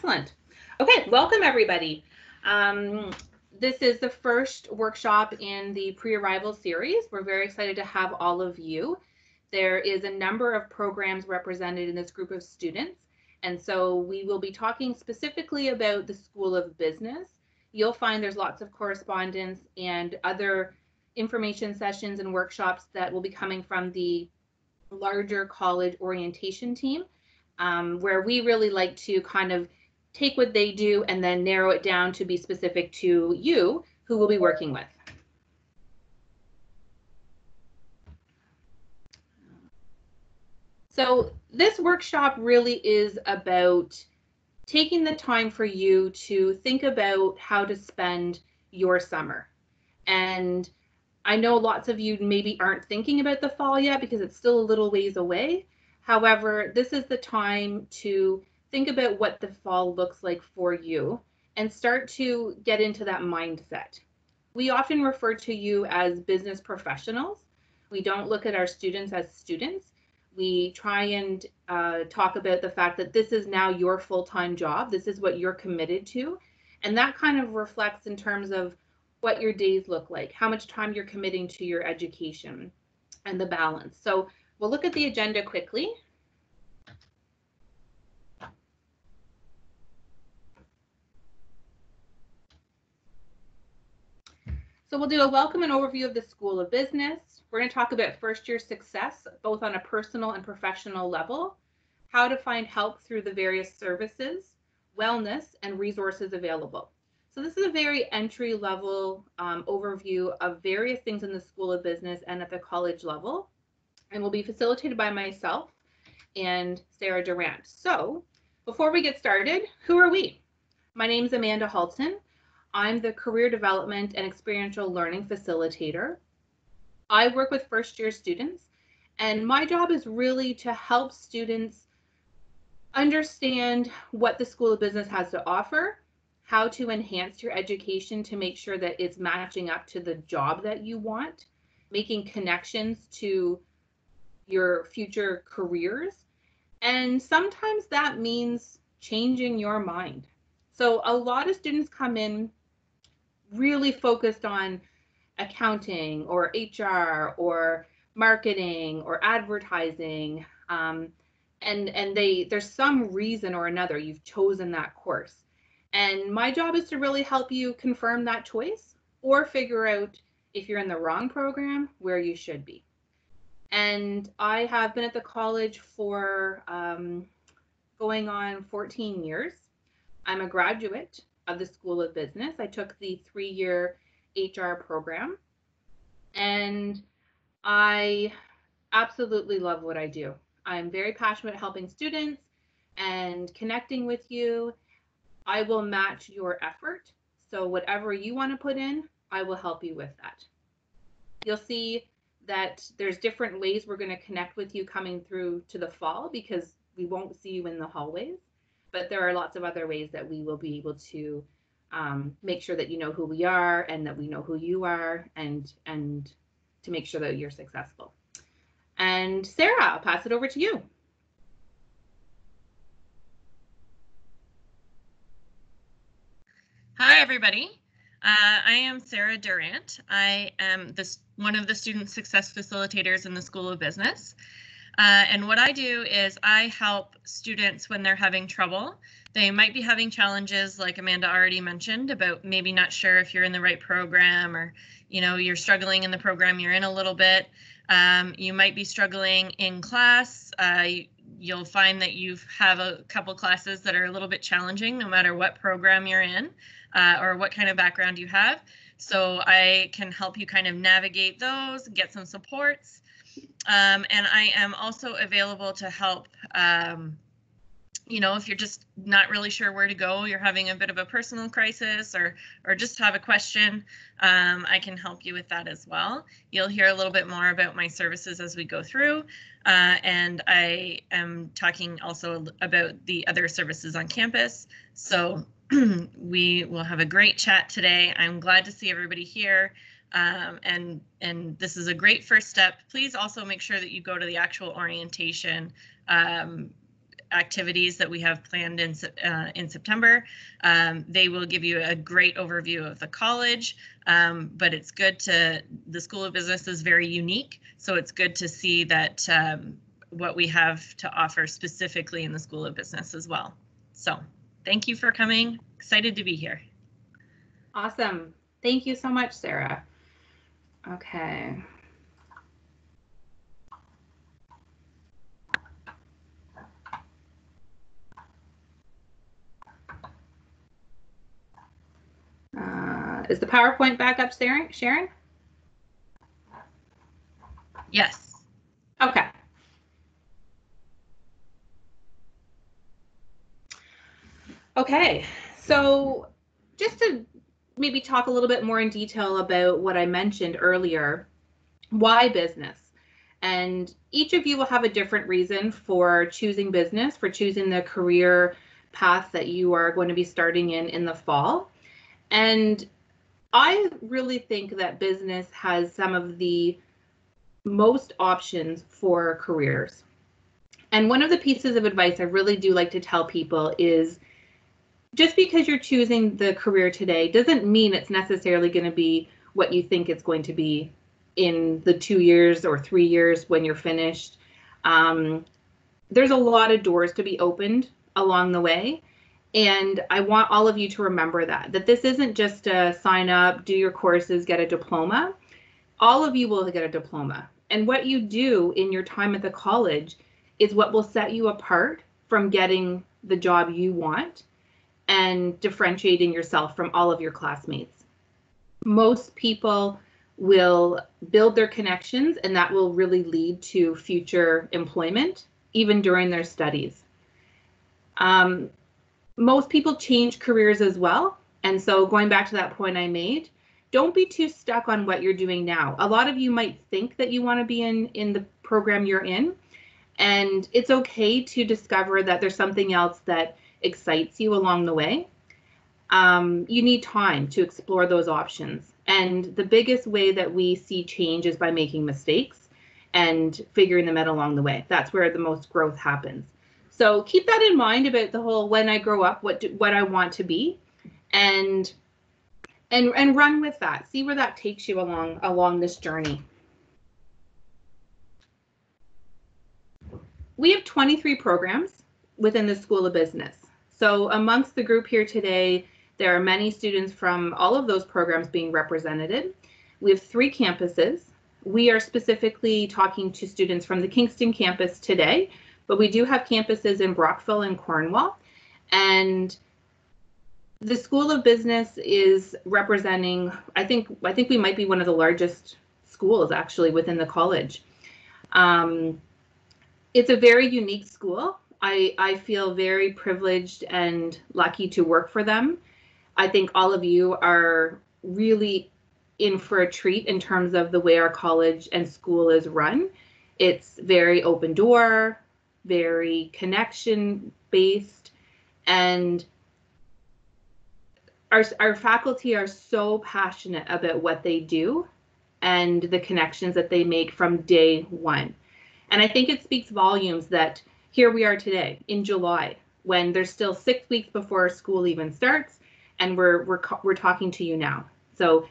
Excellent. Okay, welcome everybody. This is the first workshop in the pre-arrival series. We're very excited to have all of you. There is a number of programs represented in this group of students, and so we will be talking specifically about the School of Business. You'll find there's lots of correspondence and other information sessions and workshops that will be coming from the larger college orientation team, where we really like to kind of take what they do and then narrow it down to be specific to you who we'll be working with. So this workshop really is about taking the time for you to think about how to spend your summer. And I know lots of you maybe aren't thinking about the fall yet because it's still a little ways away. However, this is the time to think about what the fall looks like for you and start to get into that mindset. We often refer to you as business professionals. We don't look at our students as students. We try and talk about the fact that this is now your full-time job. This is what you're committed to. And that kind of reflects in terms of what your days look like, how much time you're committing to your education, and the balance. So we'll look at the agenda quickly. So we'll do a welcome and overview of the School of Business. We're going to talk about first-year success, both on a personal and professional level, how to find help through the various services, wellness, and resources available. So this is a very entry-level overview of various things in the School of Business and at the college level, and will be facilitated by myself and Sarah Durant. So before we get started, who are we? My name is Amanda Halton. I'm the Career Development and Experiential Learning Facilitator. I work with first-year students, and my job is really to help students understand what the School of Business has to offer, how to enhance your education to make sure that it's matching up to the job that you want, making connections to your future careers, and sometimes that means changing your mind. So a lot of students come in really focused on accounting or HR or marketing or advertising, and there's some reason or another you've chosen that course. And my job is to really help you confirm that choice or figure out if you're in the wrong program, where you should be. And I have been at the college for going on 14 years. I'm a graduate of the School of Business. I took the 3-year HR program, and I absolutely love what I do. I'm very passionate about helping students and connecting with you. I will match your effort. So whatever you want to put in, I will help you with that. You'll see that there's different ways we're going to connect with you coming through to the fall, because we won't see you in the hallways, but there are lots of other ways that we will be able to make sure that you know who we are and that we know who you are, and to make sure that you're successful. And Sarah, I'll pass it over to you. Hi, everybody. I am Sarah Durant. I am one of the student success facilitators in the School of Business. And what I do is I help students when they're having trouble. They might be having challenges, like Amanda already mentioned, about maybe not sure if you're in the right program, or you're struggling in the program you're in a little bit. You might be struggling in class. You'll find that you have a couple classes that are a little bit challenging, no matter what program you're in or what kind of background you have. So I can help you kind of navigate those, get some supports. And I am also available to help, if you're just not really sure where to go, you're having a bit of a personal crisis, or just have a question, I can help you with that as well. You'll hear a little bit more about my services as we go through, and I am talking also about the other services on campus. So we will have a great chat today. I'm glad to see everybody here. And this is a great first step. Please also make sure that you go to the actual orientation activities that we have planned in September. They will give you a great overview of the college, but it's good to, the School of Business is very unique, so it's good to see that what we have to offer specifically in the School of Business as well. So thank you for coming. Excited to be here. Awesome. Thank you so much, Sarah. Okay. Is the PowerPoint back up, Sharon? Yes. Okay. Okay, so just to maybe talk a little bit more in detail about what I mentioned earlier, why business? And each of you will have a different reason for choosing business, for choosing the career path that you are going to be starting in the fall. And I really think that business has some of the most options for careers. And one of the pieces of advice I really do like to tell people is, just because you're choosing the career today doesn't mean it's necessarily going to be what you think it's going to be in the 2 years or 3 years when you're finished. There's a lot of doors to be opened along the way. And I want all of you to remember that this isn't just a sign up, do your courses, get a diploma. All of you will get a diploma. And what you do in your time at the college is what will set you apart from getting the job you want and differentiating yourself from all of your classmates. Most people will build their connections, and that will really lead to future employment, even during their studies. Most people change careers as well. And so going back to that point I made, don't be too stuck on what you're doing now. A lot of you might think that you want to be in the program you're in, and it's okay to discover that there's something else that excites you along the way. You need time to explore those options. And the biggest way that we see change is by making mistakes and figuring them out along the way. That's where the most growth happens. So keep that in mind about the whole, when I grow up, what I want to be, and run with that. See where that takes you along this journey. We have 23 programs within the School of Business. So amongst the group here today, there are many students from all of those programs being represented. We have 3 campuses. We are specifically talking to students from the Kingston campus today, but we do have campuses in Brockville and Cornwall. And the School of Business is representing, I think we might be one of the largest schools actually within the college. It's a very unique school. I feel very privileged and lucky to work for them. I think all of you are really in for a treat in terms of the way our college and school is run. It's very open door, very connection based, and our faculty are so passionate about what they do and the connections that they make from day one. And I think it speaks volumes that here we are today in July, when there's still 6 weeks before school even starts, and we're talking to you now. So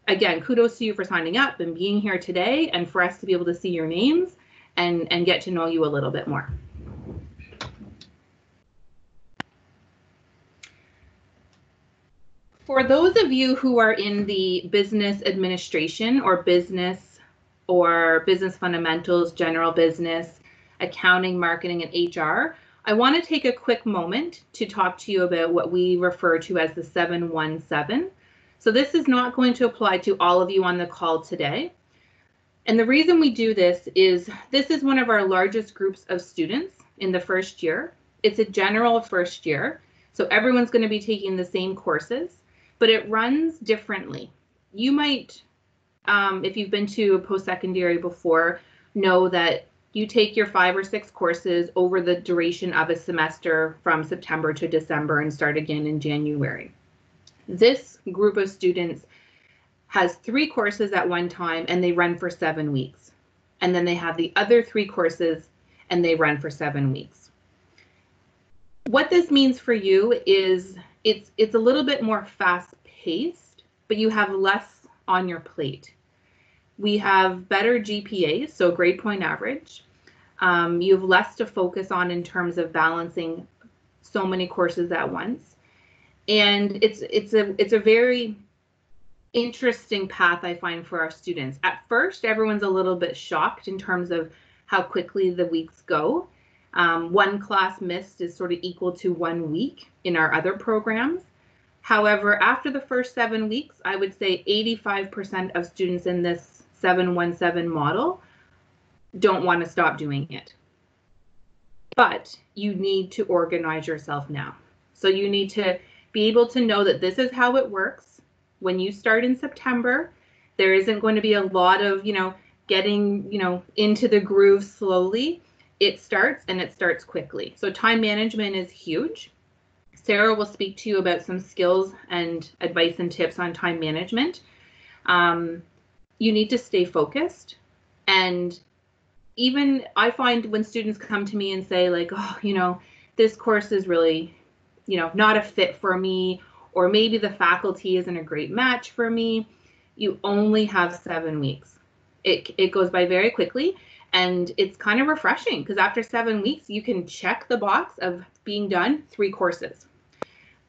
again, kudos to you for signing up and being here today, and for us to be able to see your names and get to know you a little bit more. For those of you who are in the business administration or business fundamentals, general business, accounting, marketing, and HR, I want to take a quick moment to talk to you about what we refer to as the 717. So this is not going to apply to all of you on the call today. And the reason we do this is one of our largest groups of students in the first year. It's a general first year, so everyone's going to be taking the same courses, but it runs differently. You might, if you've been to a post-secondary before, know that you take your 5 or 6 courses over the duration of a semester from September to December and start again in January. This group of students has 3 courses at one time, and they run for 7 weeks. And then they have the other 3 courses, and they run for 7 weeks. What this means for you is it's a little bit more fast paced, but you have less on your plate. We have better GPAs, so grade point average. You have less to focus on in terms of balancing so many courses at once. And it's a very interesting path, I find, for our students. At first, everyone's a little bit shocked in terms of how quickly the weeks go. One class missed is sort of equal to 1 week in our other programs. However, after the first 7 weeks, I would say 85% of students in this 717 model don't want to stop doing it. But you need to organize yourself now. So you need to be able to know that this is how it works. When you start in September, there isn't going to be a lot of, getting, into the groove slowly. It starts, and it starts quickly. So time management is huge. Sarah will speak to you about some skills and advice and tips on time management. You need to stay focused. And even I find when students come to me and say like, oh, this course is really, not a fit for me, or maybe the faculty isn't a great match for me, you only have 7 weeks. It goes by very quickly, and it's kind of refreshing because after 7 weeks, you can check the box of being done 3 courses.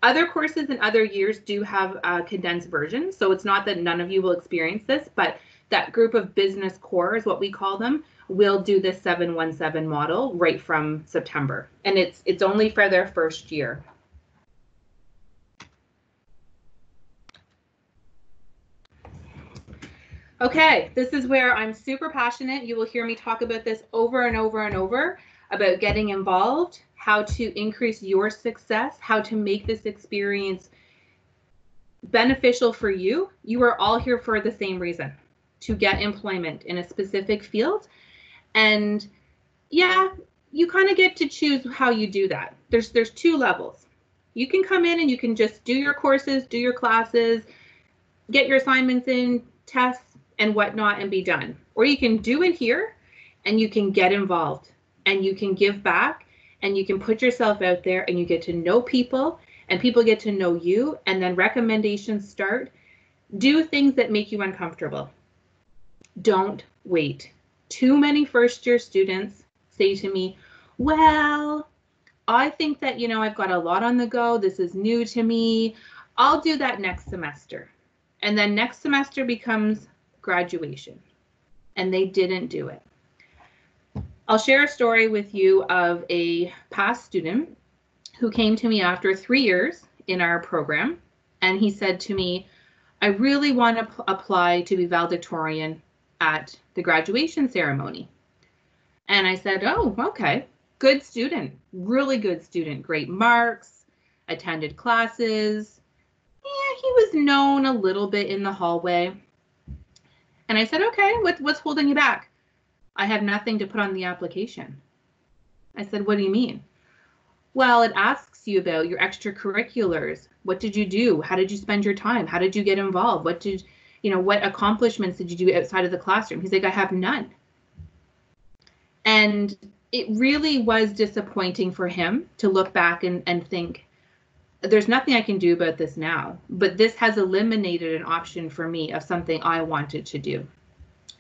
Other courses in other years do have condensed versions, so it's not that none of you will experience this, but that group of business core is what we call them, will do this 717 model right from September, and it's only for their first year. Okay, this is where I'm super passionate. You will hear me talk about this over and over and over, about getting involved, how to increase your success, how to make this experience beneficial for you. You are all here for the same reason, to get employment in a specific field. And yeah, you kind of get to choose how you do that. There's 2 levels. You can come in and you can just do your courses, do your classes, get your assignments in, tests, and whatnot, and be done. Or you can do it here and you can get involved and you can give back and you can put yourself out there and you get to know people and people get to know you, and then recommendations start. Do things that make you uncomfortable. Don't wait. Too many first-year students say to me, well, I think that, I've got a lot on the go. This is new to me. I'll do that next semester. And then next semester becomes graduation, and they didn't do it. I'll share a story with you of a past student who came to me after 3 years in our program, and he said to me, I really want to apply to be valedictorian at the graduation ceremony. And I said, oh, okay, good student, really good student, great marks, attended classes. Yeah, he was known a little bit in the hallway. And I said, okay, what's holding you back? I have nothing to put on the application. I said, what do you mean? Well, it asks you about your extracurriculars. What did you do? How did you spend your time? How did you get involved? What accomplishments did you do outside of the classroom? He's like, I have none. And it really was disappointing for him to look back and think, there's nothing I can do about this now, but this has eliminated an option for me of something I wanted to do.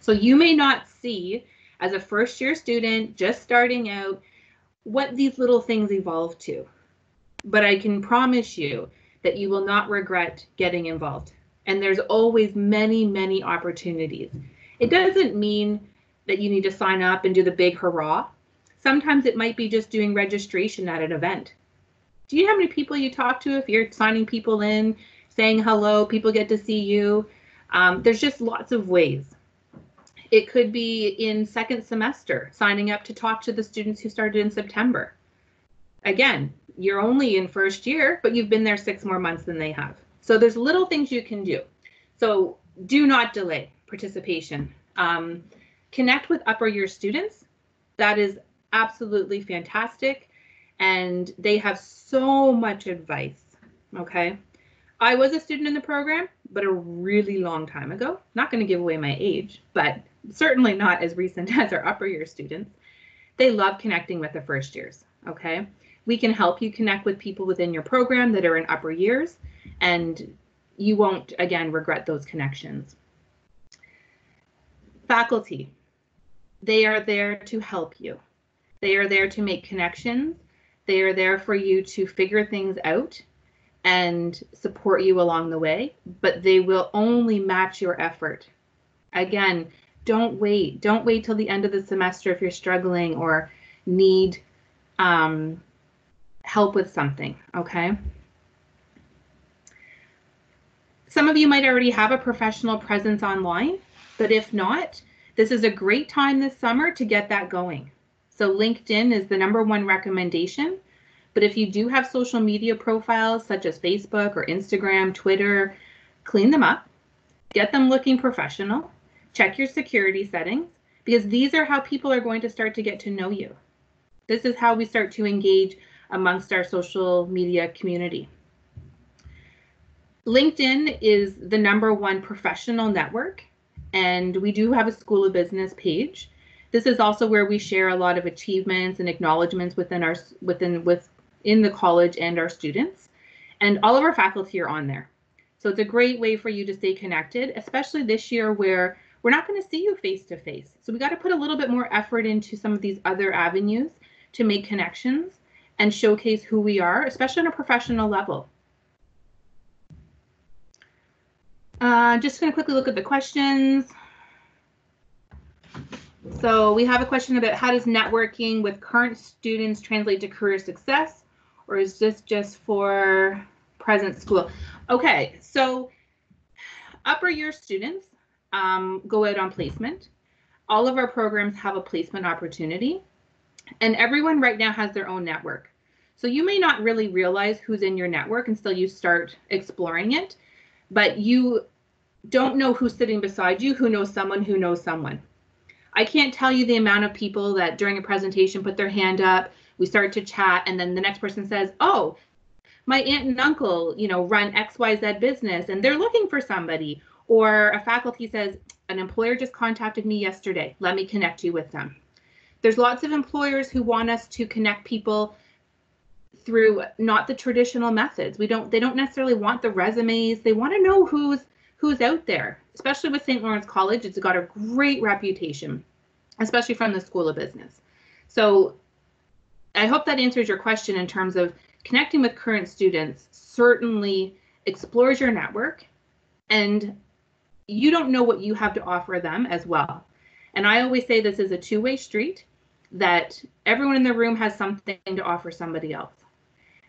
So you may not see, as a first-year student just starting out, what these little things evolve to, but I can promise you that you will not regret getting involved. And there's always many, many opportunities. It doesn't mean that you need to sign up and do the big hurrah. Sometimes it might be just doing registration at an event. Do you know how many people you talk to if you're signing people in, saying hello, people get to see you? There's just lots of ways. It could be in second semester, signing up to talk to the students who started in September. Again, you're only in first year, but you've been there 6 more months than they have. So there's little things you can do. So do not delay participation. Connect with upper year students. That is absolutely fantastic. And they have so much advice, okay? I was a student in the program, but a really long time ago. Not going to give away my age, but certainly not as recent as our upper year students. They love connecting with the first years, okay? We can help you connect with people within your program that are in upper years, and you won't, again, regret those connections. Faculty, they are there to help you. They are there to make connections. They are there for you to figure things out and support you along the way, but they will only match your effort. Again, don't wait. Don't wait till the end of the semester if you're struggling or need help with something, okay? Some of you might already have a professional presence online, but if not, this is a great time this summer to get that going. So LinkedIn is the #1 recommendation, but if you do have social media profiles such as Facebook or Instagram, Twitter, clean them up, get them looking professional, check your security settings, because these are how people are going to start to get to know you. This is how we start to engage amongst our social media community. LinkedIn is the #1 professional network, and we do have a School of Business page. This is also where we share a lot of achievements and acknowledgements within the college and our students, and all of our faculty are on there. So it's a great way for you to stay connected, especially this year where we're not going to see you face to face. So we got to put a little bit more effort into some of these other avenues to make connections and showcase who we are, especially on a professional level. Just going to quickly look at the questions. So we have a question about how does networking with current students translate to career success, or is this just for present school? Okay, so upper year students go out on placement. All of our programs have a placement opportunity, and everyone right now has their own network. So you may not really realize who's in your network until you start exploring it, but you don't know who's sitting beside you, who knows someone who knows someone. I can't tell you the amount of people that during a presentation put their hand up, we start to chat, and then the next person says, oh, my aunt and uncle, run XYZ business and they're looking for somebody. Or a faculty says, an employer just contacted me yesterday. Let me connect you with them. There's lots of employers who want us to connect people through not the traditional methods. They don't necessarily want the resumes. They want to know who's out there, especially with St. Lawrence College. It's got a great reputation, especially from the School of Business. So I hope that answers your question in terms of connecting with current students. Certainly explores your network, and you don't know what you have to offer them as well. And I always say this is a two-way street, that everyone in the room has something to offer somebody else,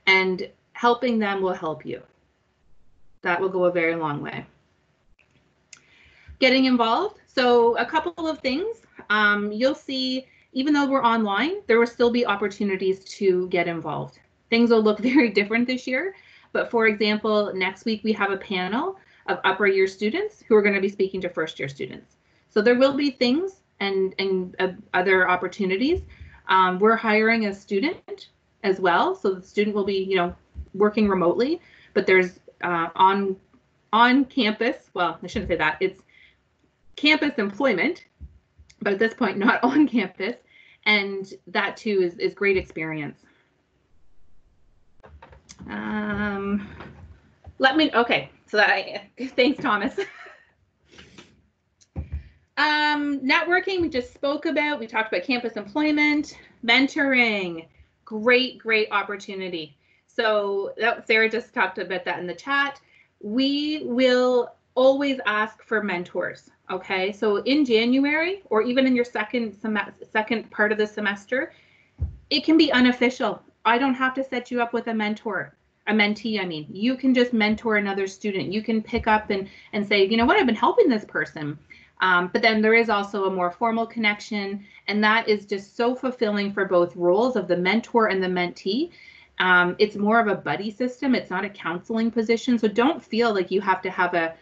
and helping them will help you. That will go a very long way. Getting involved. So a couple of things. You'll see, even though we're online, there will still be opportunities to get involved. Things will look very different this year. But for example, next week we have a panel of upper year students who are going to be speaking to first year students. So there will be things and other opportunities. We're hiring a student as well. So the student will be, working remotely, but there's on campus, well, I shouldn't say that, it's campus employment, but at this point not on campus, and that too is great experience. Okay, so thanks, Thomas. Networking, we just spoke about. We talked about campus employment, mentoring, great opportunity. So Sarah just talked about that in the chat. We will always ask for mentors. Okay, so in January, or even in your second part of the semester, it can be unofficial. I don't have to set you up with a mentee. I mean, you can just mentor another student. You can pick up and say, you know what, I've been helping this person. But then there is also a more formal connection, and that is just so fulfilling for both roles of the mentor and the mentee. It's more of a buddy system. It's not a counseling position. So don't feel like you have to have a,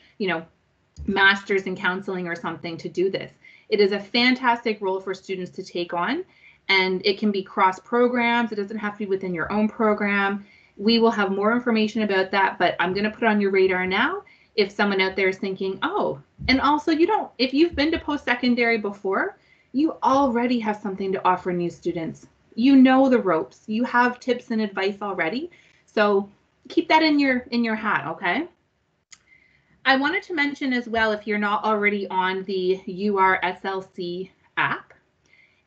master's in counseling or something to do this. It is a fantastic role for students to take on, and it can be cross programs. It doesn't have to be within your own program. We will have more information about that, but I'm going to put it on your radar now. If someone out there is thinking, oh, and also if you've been to post-secondary before, you already have something to offer new students. You know the ropes. You have tips and advice already. So keep that in your hat, okay? I wanted to mention as well, if you're not already on the URSLC app,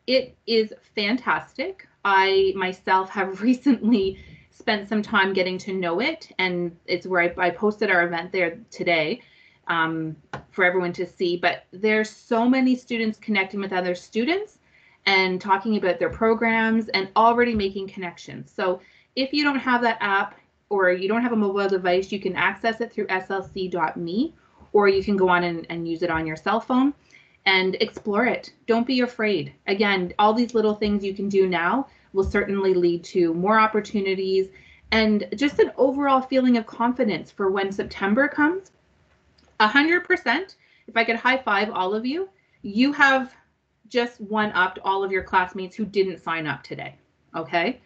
it is fantastic. I myself have recently spent some time getting to know it, and it's where I posted our event there today for everyone to see. But there's so many students connecting with other students and talking about their programs and already making connections. So if you don't have that app or you don't have a mobile device, you can access it through slc.me, or you can go on and use it on your cell phone and explore it. Don't be afraid. Again, all these little things you can do now will certainly lead to more opportunities and just an overall feeling of confidence for when September comes. 100%, if I could high five all of you, you have just one-upped all of your classmates who didn't sign up today, okay?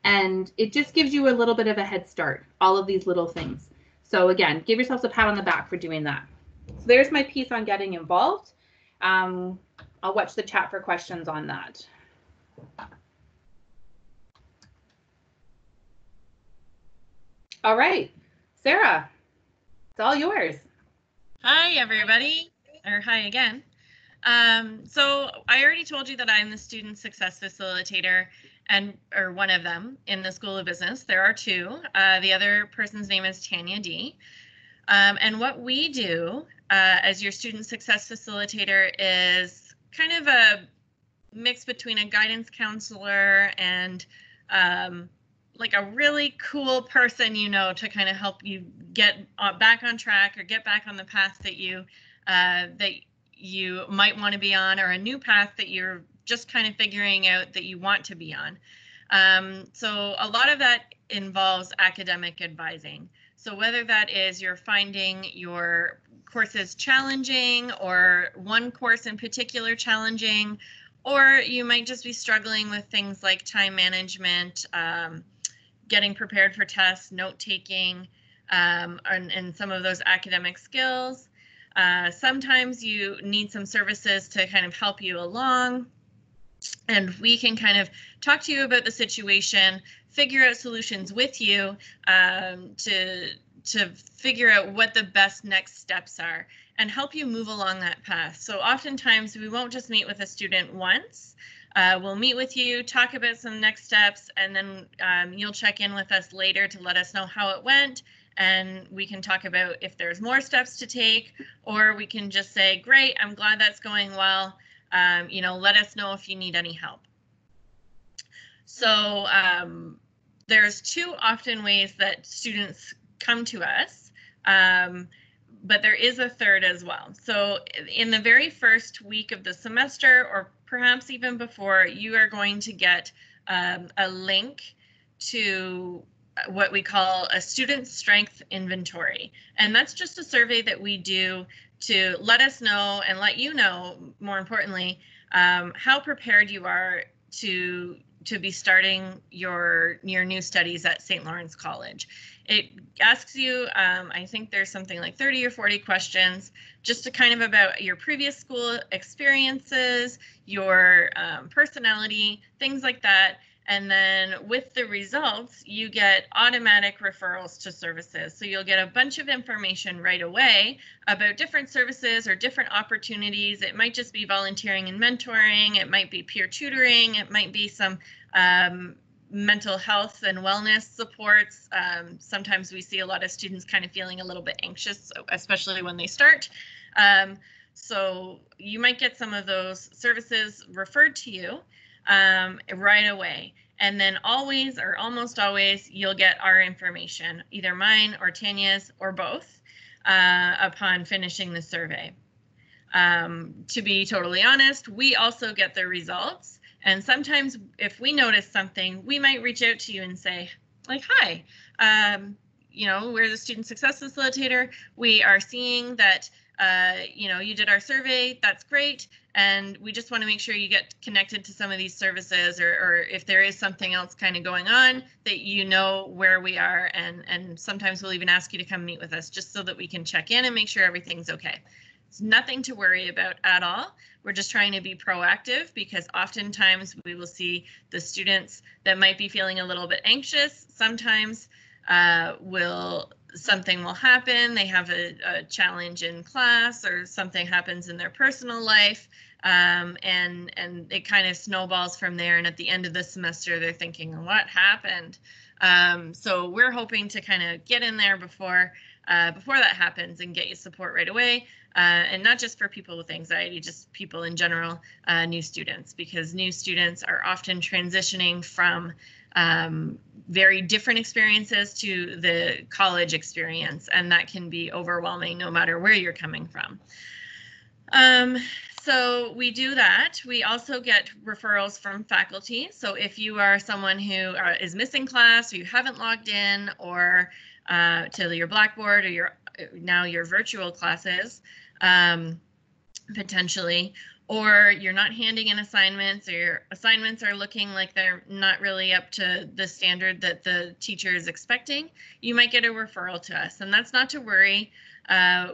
And it just gives you a little bit of a head start, all of these little things. So again, give yourselves a pat on the back for doing that. So there's my piece on getting involved. I'll watch the chat for questions on that. All right, Sarah, it's all yours. Hi, everybody, or hi again. So I already told you that I'm the Student Success Facilitator or one of them in the School of Business. There are two. The other person's name is Tanya D. And what we do as your Student Success Facilitator is kind of a mix between a guidance counselor and like a really cool person, to kind of help you get back on track or get back on the path that you might want to be on, or a new path that you're just kind of figuring out that you want to be on. So a lot of that involves academic advising. So whether that is you're finding your courses challenging, or one course in particular challenging, or you might just be struggling with things like time management, getting prepared for tests, note-taking, and some of those academic skills. Sometimes you need some services to kind of help you along, and we can kind of talk to you about the situation, figure out solutions with you to figure out what the best next steps are and help you move along that path. So oftentimes we won't just meet with a student once. We'll meet with you, talk about some next steps, and then you'll check in with us later to let us know how it went. And we can talk about if there's more steps to take, or we can just say, great, I'm glad that's going well. Let us know if you need any help. So there's two often ways that students come to us, but there is a third as well. So in the very first week of the semester, or perhaps even before, you are going to get a link to what we call a student strength inventory. And that's just a survey that we do to let us know, and let you know, more importantly, how prepared you are to be starting your new studies at St. Lawrence College. It asks you, I think there's something like 30 or 40 questions, just to kind of about your previous school experiences, your personality, things like that. And then with the results, you get automatic referrals to services. So you'll get a bunch of information right away about different services or different opportunities. It might just be volunteering and mentoring. It might be peer tutoring. It might be some mental health and wellness supports. Sometimes we see a lot of students kind of feeling a little bit anxious, especially when they start. So you might get some of those services referred to you right away. And then always, or almost always, you'll get our information, either mine or Tanya's or both, upon finishing the survey. To be totally honest, we also get the results. And sometimes if we notice something, we might reach out to you and say, like, hi, we're the Student Success Facilitator. We are seeing that, you did our survey. That's great. And we just want to make sure you get connected to some of these services, or if there is something else kind of going on, that you know where we are. And sometimes we'll even ask you to come meet with us just so that we can check in and make sure everything's okay. It's nothing to worry about at all. We're just trying to be proactive, because oftentimes we will see the students that might be feeling a little bit anxious. Sometimes something will happen. They have a challenge in class, or something happens in their personal life, and it kind of snowballs from there. And at the end of the semester, they're thinking, what happened? So we're hoping to kind of get in there before that happens and get you support right away. And not just for people with anxiety, just people in general, new students, because new students are often transitioning from very different experiences to the college experience, and that can be overwhelming no matter where you're coming from. So we do that. We also get referrals from faculty. So if you are someone who is missing class, or you haven't logged in, or to your Blackboard, or now your virtual classes, potentially, or you're not handing in assignments, or your assignments are looking like they're not really up to the standard that the teacher is expecting, you might get a referral to us. And that's not to worry.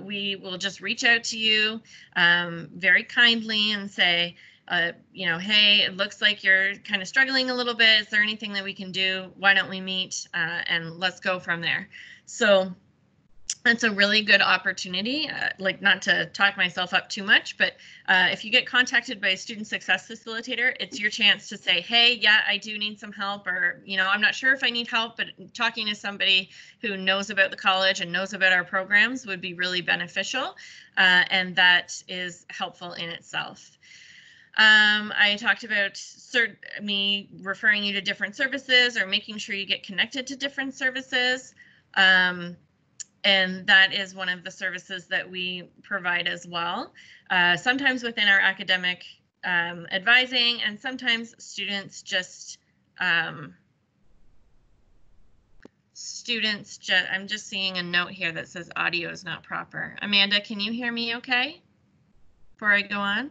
We will just reach out to you very kindly and say, hey, it looks like you're kind of struggling a little bit. Is there anything that we can do? Why don't we meet and let's go from there? So that's a really good opportunity, like, not to talk myself up too much, but if you get contacted by a student success facilitator, it's your chance to say, hey, yeah, I do need some help, or, I'm not sure if I need help, but talking to somebody who knows about the college and knows about our programs would be really beneficial, and that is helpful in itself. I talked about me referring you to different services, or making sure you get connected to different services. And that is one of the services that we provide as well, sometimes within our academic advising, and sometimes students just, I'm just seeing a note here that says audio is not proper. Amanda, can you hear me okay before I go on?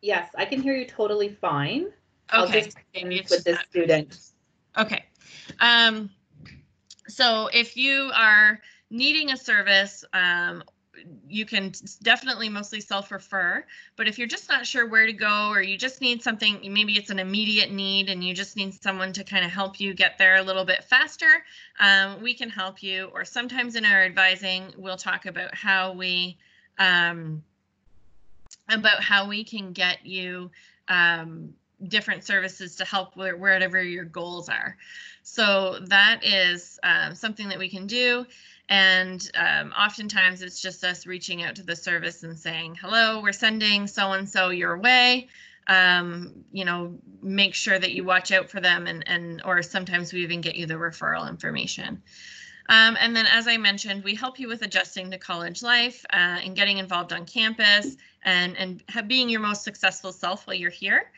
Yes, I can hear you totally fine. Okay. I'll just finish with this student. Okay. So if you are needing a service, you can definitely mostly self-refer, but if you're just not sure where to go, or you just need something, maybe it's an immediate need and you just need someone to kind of help you get there a little bit faster, we can help you. Or sometimes in our advising, we'll talk about how we can get you different services to help wherever your goals are. So that is something that we can do. And oftentimes it's just us reaching out to the service and saying, hello, we're sending so-and-so your way. Make sure that you watch out for them, or sometimes we even get you the referral information. And then, as I mentioned, we help you with adjusting to college life and getting involved on campus, and being your most successful self while you're here.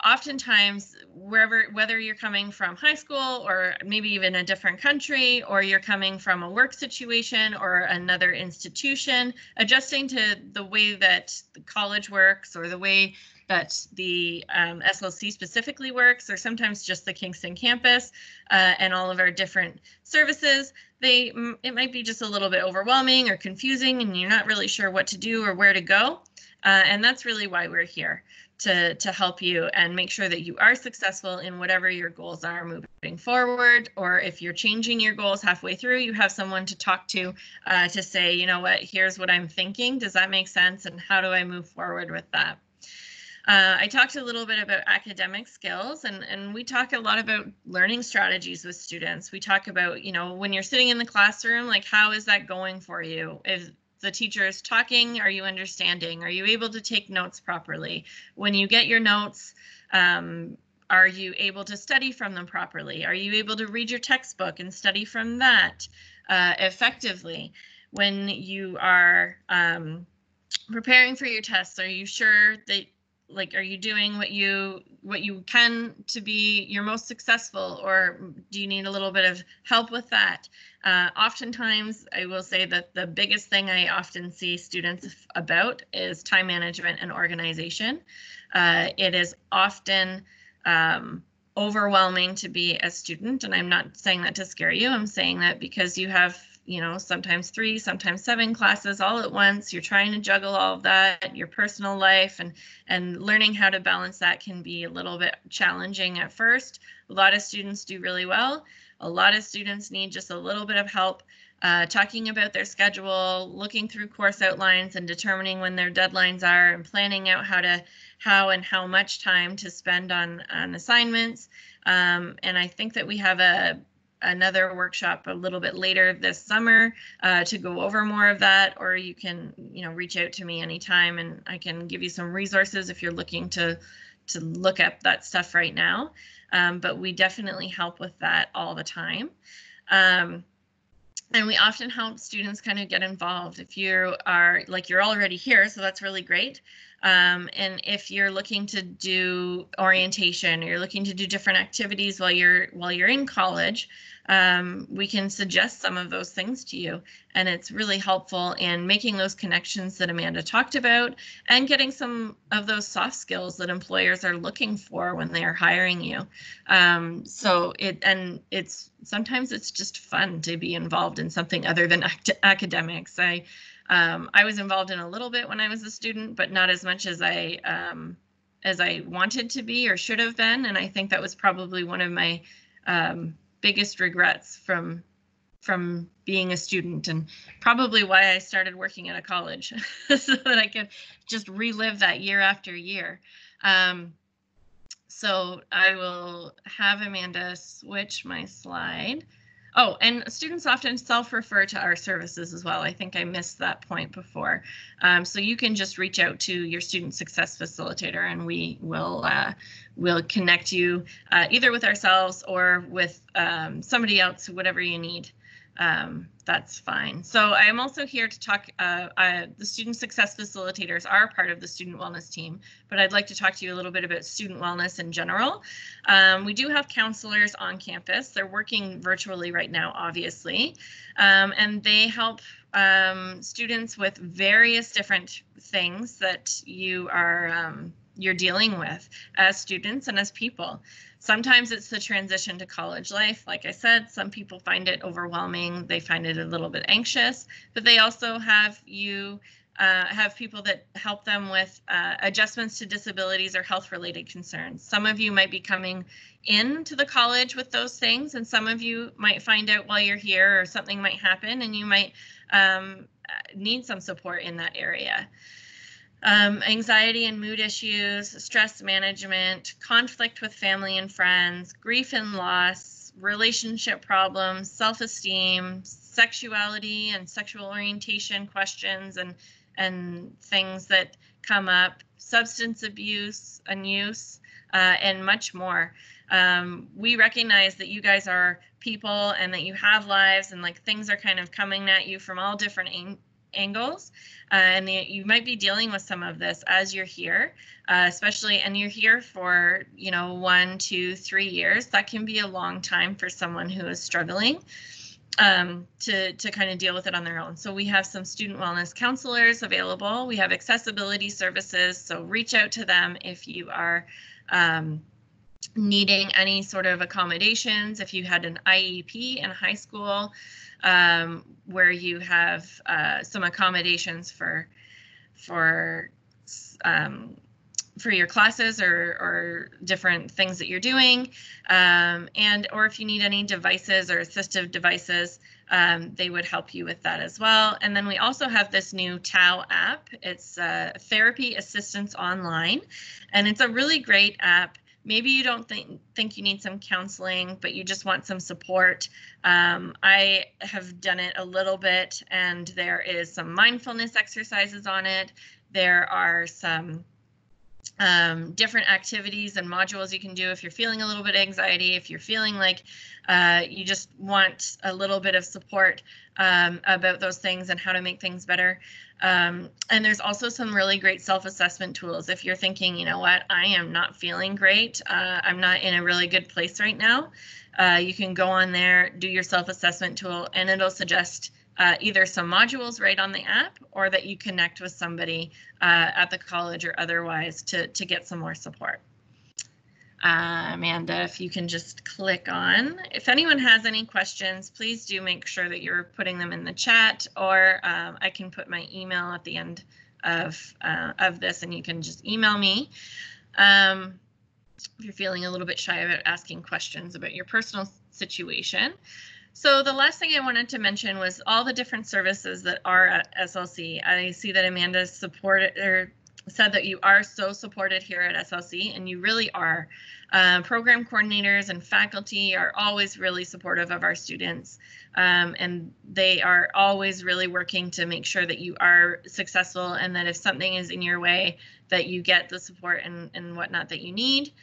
Oftentimes, whether you're coming from high school, or maybe even a different country, or you're coming from a work situation or another institution, adjusting to the way that the college works, or the way that the SLC specifically works, or sometimes just the Kingston campus and all of our different services, it might be just a little bit overwhelming or confusing, and you're not really sure what to do or where to go. And that's really why we're here, to help you and make sure that you are successful in whatever your goals are moving forward. Or if you're changing your goals halfway through, you have someone to talk to say, you know what, here's what I'm thinking. Does that make sense? And how do I move forward with that? I talked a little bit about academic skills, and we talk a lot about learning strategies with students. We talk about, when you're sitting in the classroom, like, how is that going for you? If the teacher is talking, are you understanding? Are you able to take notes properly? When you get your notes, are you able to study from them properly? Are you able to read your textbook and study from that effectively? When you are preparing for your tests, are you sure that, are you doing what you can to be your most successful, or do you need a little bit of help with that? Oftentimes, I will say that the biggest thing I often see students about is time management and organization. It is often overwhelming to be a student, and I'm not saying that to scare you. I'm saying that because you have sometimes 3, sometimes 7 classes all at once. You're trying to juggle all of that, your personal life, and learning how to balance that can be a little bit challenging at first. A lot of students do really well. A lot of students need just a little bit of help talking about their schedule, looking through course outlines and determining when their deadlines are, and planning out how and how much time to spend on assignments. And I think that we have another workshop a little bit later this summer to go over more of that, or you can reach out to me anytime and I can give you some resources if you're looking to look up that stuff right now. But we definitely help with that all the time. And we often help students kind of get involved. If you are you're already here, so that's really great. And if you're looking to do orientation, or you're looking to do different activities while you're in college, we can suggest some of those things to you. And it's really helpful in making those connections that Amanda talked about and getting some of those soft skills that employers are looking for when they are hiring you. Sometimes it's just fun to be involved in something other than academics. I was involved in a little bit when I was a student, but not as much as I wanted to be or should have been. And I think that was probably one of my biggest regrets from being a student, and probably why I started working at a college so that I could just relive that year after year. So I will have Amanda switch my slide. Oh, and students often self-refer to our services as well. I think I missed that point before. So you can just reach out to your student success facilitator, and we will connect you either with ourselves or with somebody else, whatever you need. That's fine. So I am also here to talk, the student success facilitators are part of the student wellness team, but I'd like to talk to you a little bit about student wellness in general. We do have counselors on campus. They're working virtually right now, obviously, and they help students with various different things that you're dealing with as students and as people. Sometimes it's the transition to college life. Like I said, some people find it overwhelming. They find it a little bit anxious, but they also have people that help them with adjustments to disabilities or health-related concerns. Some of you might be coming into the college with those things, and some of you might find out while you're here, or something might happen and you might need some support in that area. Anxiety and mood issues, stress management, conflict with family and friends, grief and loss, relationship problems, self-esteem, sexuality and sexual orientation questions and things that come up, substance abuse and use, and much more. We recognize that you guys are people and that you have lives, and things are kind of coming at you from all different angles, and you might be dealing with some of this as you're here, especially, and you're here for 1, 2, 3 years. That can be a long time for someone who is struggling to kind of deal with it on their own. So we have some student wellness counselors available. We have accessibility services, so reach out to them if you are needing any sort of accommodations. If you had an IEP in high school, where you have some accommodations for your classes or different things that you're doing, or if you need any devices or assistive devices, they would help you with that as well. And then we also have this new TAO app. It's Therapy Assistance Online, and it's a really great app. Maybe you don't think you need some counseling, but you just want some support. I have done it a little bit, and there is some mindfulness exercises on it. There are some different activities and modules you can do if you're feeling a little bit of anxiety, if you're feeling like you just want a little bit of support about those things and how to make things better. And there's also some really great self-assessment tools. If you're thinking, you know what, I am not feeling great, I'm not in a really good place right now, you can go on there, do your self-assessment tool, and it'll suggest either some modules right on the app, or that you connect with somebody at the college or otherwise to get some more support. Amanda, if you can just click on. If anyone has any questions, please do make sure that you're putting them in the chat, or I can put my email at the end of this, and you can just email me. If you're feeling a little bit shy about asking questions about your personal situation. So the last thing I wanted to mention was all the different services that are at SLC. I see that Amanda said that you are so supported here at SLC, and you really are. Program coordinators and faculty are always really supportive of our students, and they are always really working to make sure that you are successful, and that if something is in your way, that you get the support and whatnot that you need.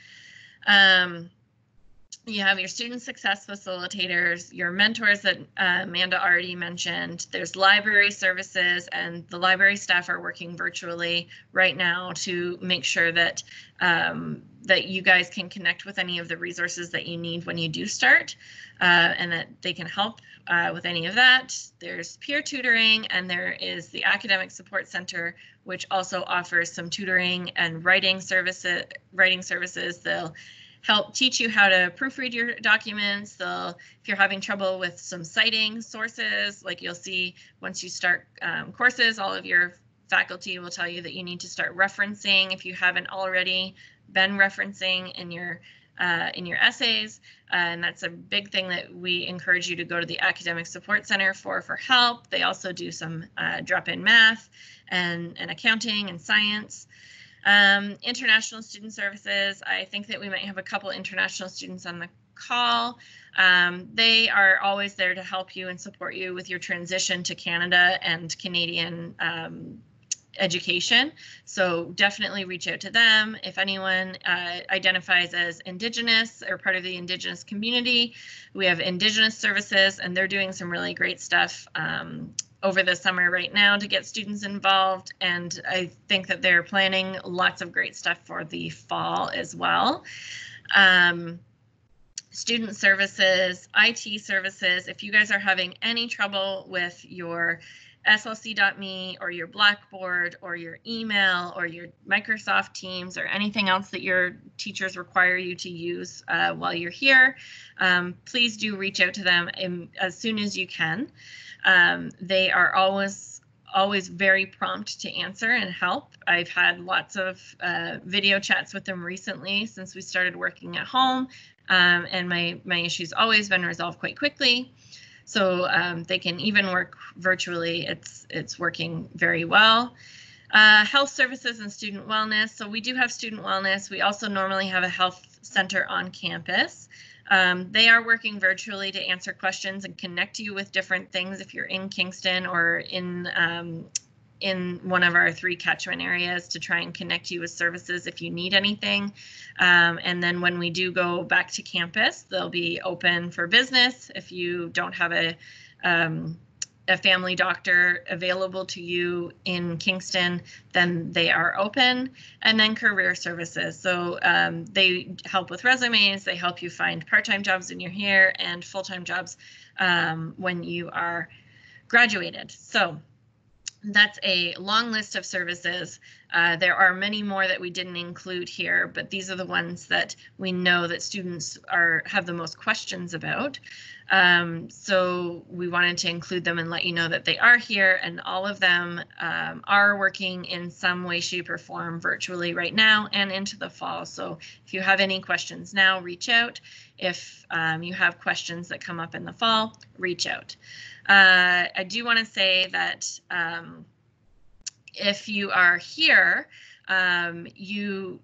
You have your student success facilitators, your mentors that Amanda already mentioned. There's library services, and the library staff are working virtually right now to make sure that that you guys can connect with any of the resources that you need when you do start, and that they can help with any of that. There's peer tutoring, and there is the Academic Support Center, which also offers some tutoring and writing services. They'll help teach you how to proofread your documents. If you're having trouble with some citing sources, like you'll see once you start courses, all of your faculty will tell you that you need to start referencing if you haven't already been referencing in your essays. And that's a big thing that we encourage you to go to the Academic Support Center for help. They also do some drop-in math and accounting and science. International student services. I think that we might have a couple international students on the call. They are always there to help you and support you with your transition to Canada and Canadian education. So definitely reach out to them. If anyone identifies as Indigenous or part of the Indigenous community, we have Indigenous services, and they're doing some really great stuff over the summer right now to get students involved, and I think that they're planning lots of great stuff for the fall as well. Student services, IT services, if you guys are having any trouble with your slc.me or your Blackboard or your email or your Microsoft Teams or anything else that your teachers require you to use while you're here, please do reach out to them as soon as you can. They are always very prompt to answer and help. I've had lots of video chats with them recently since we started working at home, and my issue's always been resolved quite quickly. So they can even work virtually. It's working very well. Health services and student wellness. So we do have student wellness. We also normally have a health center on campus. They are working virtually to answer questions and connect you with different things if you're in Kingston or in one of our 3 catchment areas, to try and connect you with services if you need anything. And then when we do go back to campus, they'll be open for business. If you don't have a family doctor available to you in Kingston, then they are open. And then career services. So they help with resumes, they help you find part-time jobs when you're here and full-time jobs when you are graduated. So that's a long list of services. There are many more that we didn't include here, but these are the ones that we know that students have the most questions about. So we wanted to include them and let you know that they are here, and all of them are working in some way, shape, or form virtually right now and into the fall. So if you have any questions now, reach out. If you have questions that come up in the fall, reach out. I do want to say that if you are here, you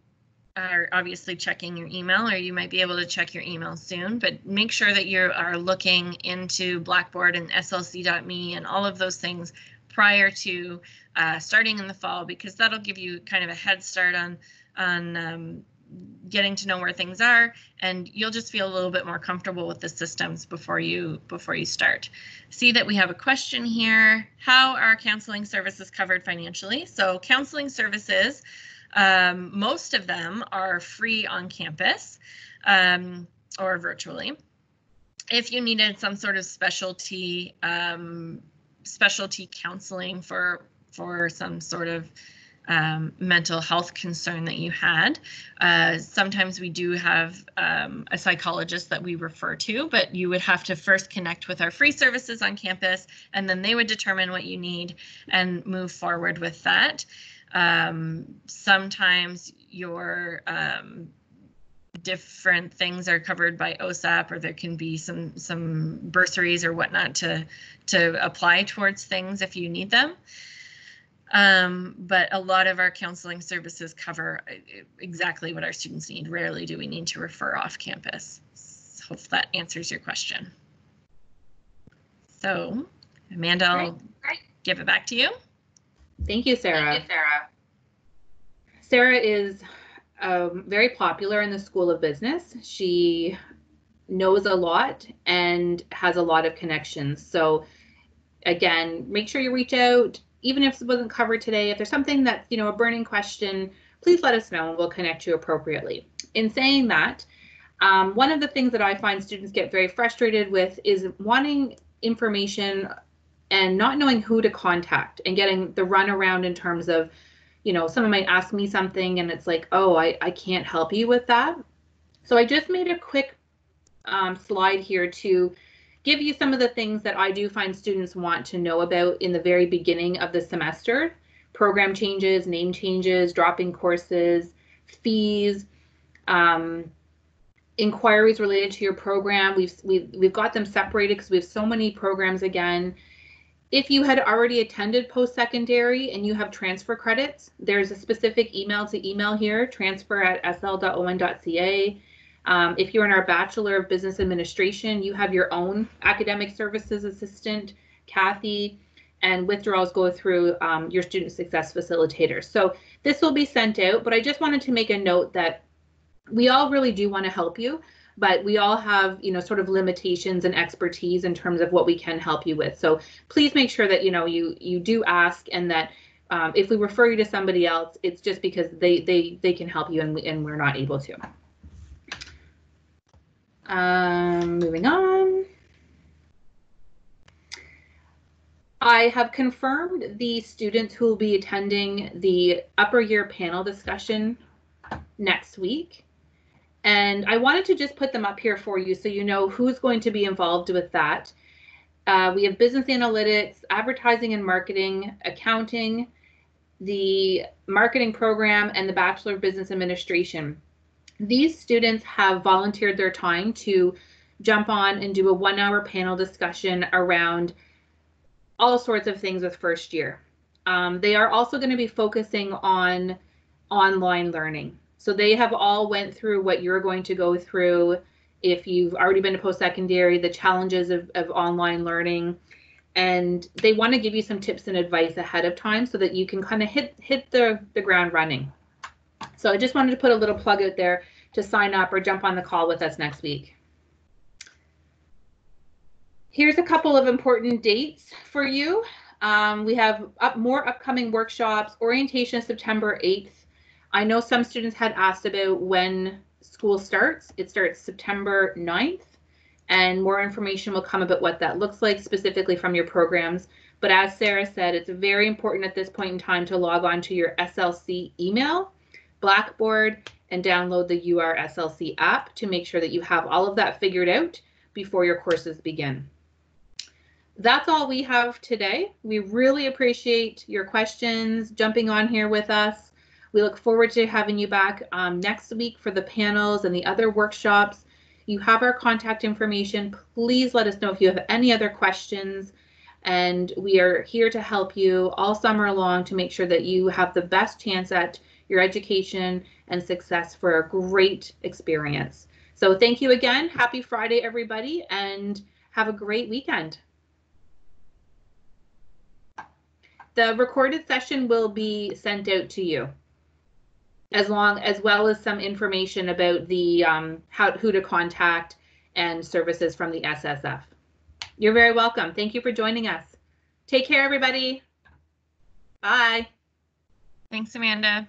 are obviously checking your email, or you might be able to check your email soon, but make sure that you are looking into Blackboard and slc.me and all of those things prior to starting in the fall, because that'll give you kind of a head start on getting to know where things are, and you'll just feel a little bit more comfortable with the systems before you start. See that we have a question here. How are counseling services covered financially? So counseling services, most of them are free on campus or virtually. If you needed some sort of specialty counseling for some sort of mental health concern that you had. Sometimes we do have a psychologist that we refer to, but you would have to first connect with our free services on campus, and then they would determine what you need and move forward with that. Sometimes your different things are covered by OSAP, or there can be some bursaries or whatnot to apply towards things if you need them. But a lot of our counseling services cover exactly what our students need. Rarely do we need to refer off campus. So hope that answers your question. So, Amanda, I'll give it back to you. Thank you, Sarah. Sarah is very popular in the School of Business. She knows a lot and has a lot of connections. So again, make sure you reach out. Even if it wasn't covered today, if there's something that's, a burning question, please let us know and we'll connect you appropriately. In saying that, one of the things that I find students get very frustrated with is wanting information and not knowing who to contact and getting the runaround in terms of, someone might ask me something and it's like, oh, I can't help you with that. So I just made a quick slide here to give you some of the things that I do find students want to know about in the very beginning of the semester. Program changes, name changes, dropping courses, fees, inquiries related to your program. We've got them separated because we have so many programs again. If you had already attended post-secondary and you have transfer credits, there's a specific email to email here, transfer@sl.on.ca. If you're in our Bachelor of Business Administration, you have your own academic services assistant, Kathy, and withdrawals go through your student success facilitator. So this will be sent out, but I just wanted to make a note that we all really do want to help you, but we all have, sort of limitations and expertise in terms of what we can help you with. So please make sure that, you do ask, and that if we refer you to somebody else, it's just because they can help you and we're not able to. Moving on. I have confirmed the students who will be attending the upper year panel discussion next week. And I wanted to just put them up here for you so you know who's going to be involved with that. We have business analytics, advertising and marketing, accounting, the marketing program, and the Bachelor of Business Administration. These students have volunteered their time to jump on and do a 1-hour panel discussion around all sorts of things with first year. They are also going to be focusing on online learning. So they have all went through what you're going to go through if you've already been to post-secondary, the challenges of online learning, and they want to give you some tips and advice ahead of time so that you can kind of hit the ground running. So I just wanted to put a little plug out there to sign up or jump on the call with us next week. Here's a couple of important dates for you. We have more upcoming workshops. Orientation is September 8th. I know some students had asked about when school starts. It starts September 9th, and more information will come about what that looks like specifically from your programs. But as Sarah said, it's very important at this point in time to log on to your SLC email, Blackboard, and download the UR SLC app to make sure that you have all of that figured out before your courses begin. That's all we have today. We really appreciate your questions, jumping on here with us. We look forward to having you back next week for the panels and the other workshops. You have our contact information. Please let us know if you have any other questions. And we are here to help you all summer long to make sure that you have the best chance at your education and success for a great experience. So thank you again. Happy Friday, everybody, and have a great weekend. The recorded session will be sent out to you, as well as some information about the who to contact and services from the SSF. You're very welcome. Thank you for joining us. Take care, everybody. Bye. Thanks, Amanda.